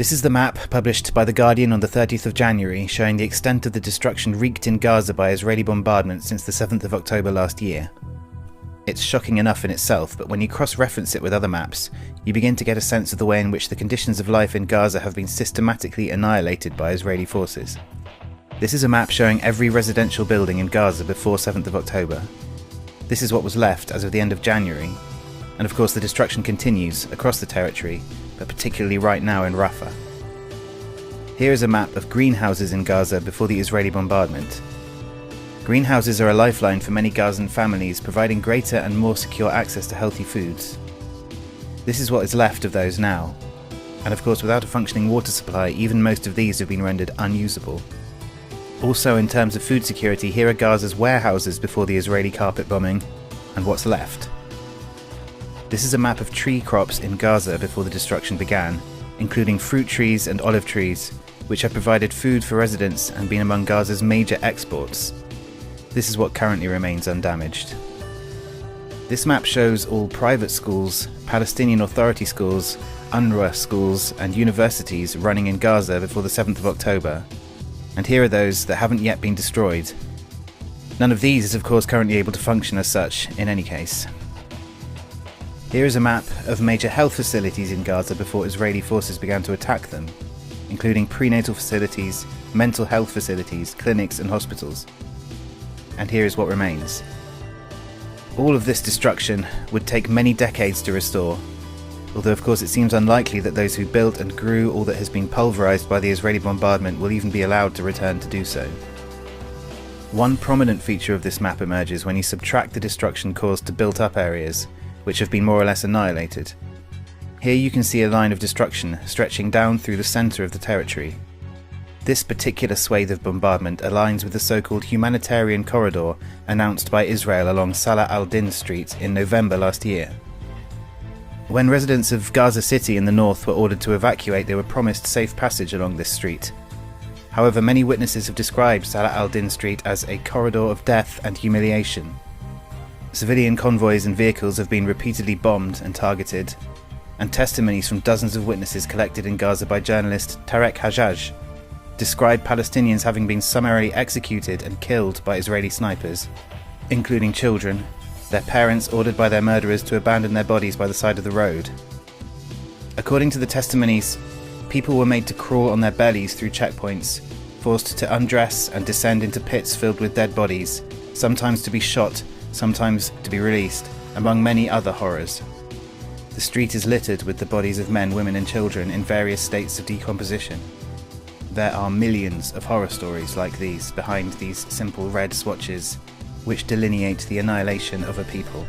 This is the map published by The Guardian on the 30th of January, showing the extent of the destruction wreaked in Gaza by Israeli bombardment since the 7th of October last year. It's shocking enough in itself, but when you cross-reference it with other maps, you begin to get a sense of the way in which the conditions of life in Gaza have been systematically annihilated by Israeli forces. This is a map showing every residential building in Gaza before 7th of October. This is what was left as of the end of January, and of course the destruction continues across the territory, but particularly right now in Rafah. Here is a map of greenhouses in Gaza before the Israeli bombardment. Greenhouses are a lifeline for many Gazan families, providing greater and more secure access to healthy foods. This is what is left of those now, and of course without a functioning water supply, even most of these have been rendered unusable. Also, in terms of food security, here are Gaza's warehouses before the Israeli carpet bombing, and what's left. This is a map of tree crops in Gaza before the destruction began, including fruit trees and olive trees, which have provided food for residents and been among Gaza's major exports. This is what currently remains undamaged. This map shows all private schools, Palestinian Authority schools, UNRWA schools and universities running in Gaza before the 7th of October. And here are those that haven't yet been destroyed. None of these is of course currently able to function as such in any case. Here is a map of major health facilities in Gaza before Israeli forces began to attack them, including prenatal facilities, mental health facilities, clinics and hospitals. And here is what remains. All of this destruction would take many decades to restore, although of course it seems unlikely that those who built and grew all that has been pulverized by the Israeli bombardment will even be allowed to return to do so. One prominent feature of this map emerges when you subtract the destruction caused to built-up areas, which have been more or less annihilated. Here you can see a line of destruction stretching down through the center of the territory. This particular swathe of bombardment aligns with the so-called humanitarian corridor announced by Israel along Salah al-Din Street in November last year. When residents of Gaza City in the north were ordered to evacuate, they were promised safe passage along this street. However, many witnesses have described Salah al-Din Street as a corridor of death and humiliation. Civilian convoys and vehicles have been repeatedly bombed and targeted, and testimonies from dozens of witnesses collected in Gaza by journalist Tarek Hajjaj describe Palestinians having been summarily executed and killed by Israeli snipers, including children, their parents ordered by their murderers to abandon their bodies by the side of the road. According to the testimonies, people were made to crawl on their bellies through checkpoints, forced to undress and descend into pits filled with dead bodies, sometimes to be shot, sometimes to be released, among many other horrors. The street is littered with the bodies of men, women and children in various states of decomposition. There are millions of horror stories like these behind these simple red swatches, which delineate the annihilation of a people.